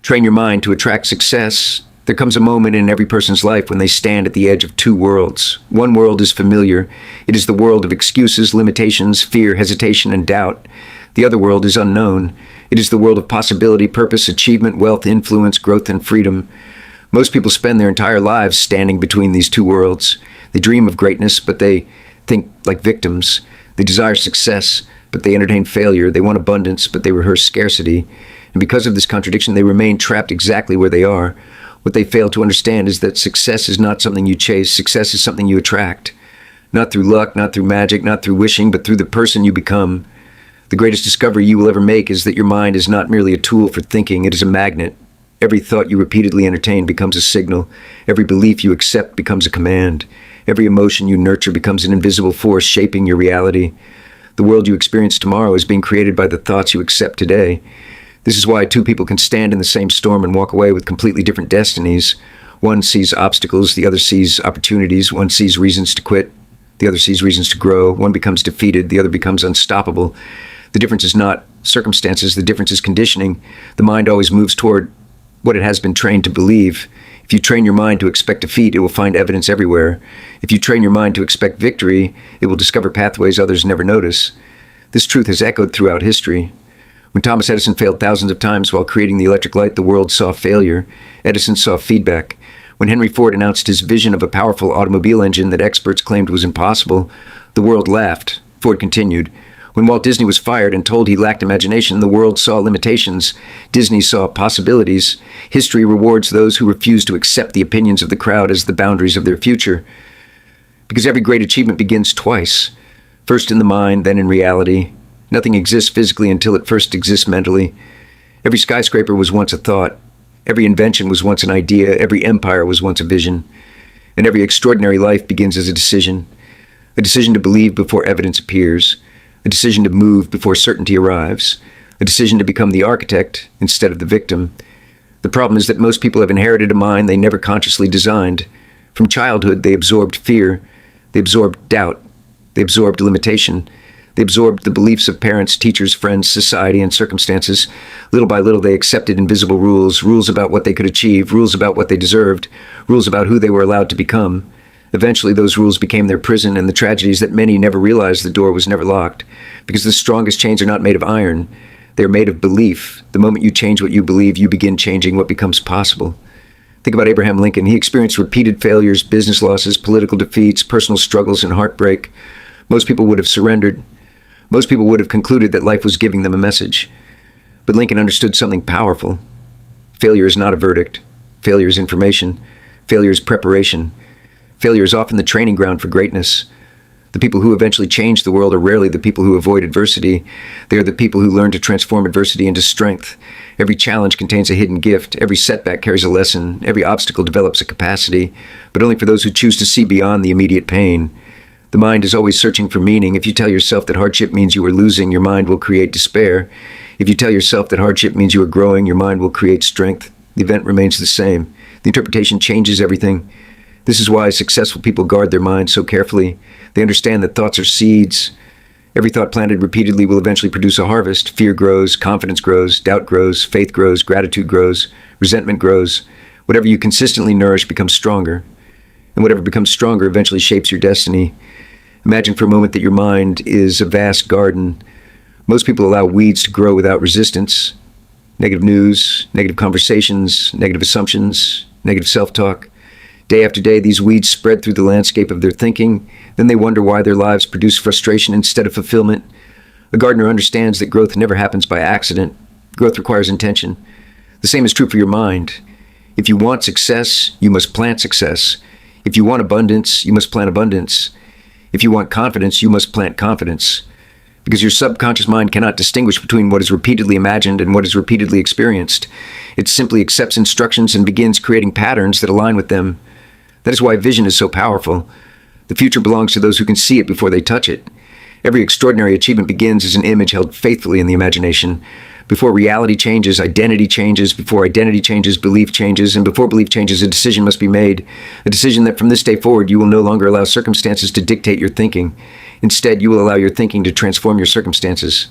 Train your mind to attract success. There comes a moment in every person's life when they stand at the edge of two worlds. One world is familiar. It is the world of excuses, limitations, fear, hesitation, and doubt. The other world is unknown. It is the world of possibility, purpose, achievement, wealth, influence, growth, and freedom. Most people spend their entire lives standing between these two worlds. They dream of greatness, but they think like victims. They desire success, but they entertain failure. They want abundance, but they rehearse scarcity. And because of this contradiction, they remain trapped exactly where they are. What they fail to understand is that success is not something you chase. Success is something you attract. Not through luck, not through magic, not through wishing, but through the person you become. The greatest discovery you will ever make is that your mind is not merely a tool for thinking, it is a magnet. Every thought you repeatedly entertain becomes a signal. Every belief you accept becomes a command. Every emotion you nurture becomes an invisible force shaping your reality. The world you experience tomorrow is being created by the thoughts you accept today. This is why two people can stand in the same storm and walk away with completely different destinies. One sees obstacles, the other sees opportunities. One sees reasons to quit, the other sees reasons to grow. One becomes defeated, the other becomes unstoppable. The difference is not circumstances, the difference is conditioning. The mind always moves toward what it has been trained to believe. If you train your mind to expect defeat, it will find evidence everywhere. If you train your mind to expect victory, it will discover pathways others never notice. This truth has echoed throughout history. When Thomas Edison failed thousands of times while creating the electric light, the world saw failure. Edison saw feedback. When Henry Ford announced his vision of a powerful automobile engine that experts claimed was impossible, the world laughed. Ford continued. When Walt Disney was fired and told he lacked imagination, the world saw limitations. Disney saw possibilities. History rewards those who refuse to accept the opinions of the crowd as the boundaries of their future. Because every great achievement begins twice. First in the mind, then in reality. Nothing exists physically until it first exists mentally. Every skyscraper was once a thought. Every invention was once an idea. Every empire was once a vision. And every extraordinary life begins as a decision. A decision to believe before evidence appears. A decision to move before certainty arrives. A decision to become the architect instead of the victim. The problem is that most people have inherited a mind they never consciously designed. From childhood, they absorbed fear. They absorbed doubt. They absorbed limitation. They absorbed the beliefs of parents, teachers, friends, society, and circumstances. Little by little, they accepted invisible rules, rules about what they could achieve, rules about what they deserved, rules about who they were allowed to become. Eventually, those rules became their prison, and the tragedy is that many never realized the door was never locked. Because the strongest chains are not made of iron. They are made of belief. The moment you change what you believe, you begin changing what becomes possible. Think about Abraham Lincoln. He experienced repeated failures, business losses, political defeats, personal struggles, and heartbreak. Most people would have surrendered. Most people would have concluded that life was giving them a message. But Lincoln understood something powerful. Failure is not a verdict. Failure is information. Failure is preparation. Failure is often the training ground for greatness. The people who eventually change the world are rarely the people who avoid adversity. They are the people who learn to transform adversity into strength. Every challenge contains a hidden gift. Every setback carries a lesson. Every obstacle develops a capacity, but only for those who choose to see beyond the immediate pain. The mind is always searching for meaning. If you tell yourself that hardship means you are losing, your mind will create despair. If you tell yourself that hardship means you are growing, your mind will create strength. The event remains the same. The interpretation changes everything. This is why successful people guard their minds so carefully. They understand that thoughts are seeds. Every thought planted repeatedly will eventually produce a harvest. Fear grows, confidence grows, doubt grows, faith grows, gratitude grows, resentment grows. Whatever you consistently nourish becomes stronger. And whatever becomes stronger eventually shapes your destiny. Imagine for a moment that your mind is a vast garden. Most people allow weeds to grow without resistance. Negative news, negative conversations, negative assumptions, negative self-talk. Day after day, these weeds spread through the landscape of their thinking. Then they wonder why their lives produce frustration instead of fulfillment. A gardener understands that growth never happens by accident. Growth requires intention. The same is true for your mind. If you want success, you must plant success. If you want abundance, you must plant abundance. If you want confidence, you must plant confidence. Because your subconscious mind cannot distinguish between what is repeatedly imagined and what is repeatedly experienced. It simply accepts instructions and begins creating patterns that align with them. That is why vision is so powerful. The future belongs to those who can see it before they touch it. Every extraordinary achievement begins as an image held faithfully in the imagination. Before reality changes, identity changes. Before identity changes, belief changes. And before belief changes, a decision must be made. A decision that from this day forward, you will no longer allow circumstances to dictate your thinking. Instead, you will allow your thinking to transform your circumstances.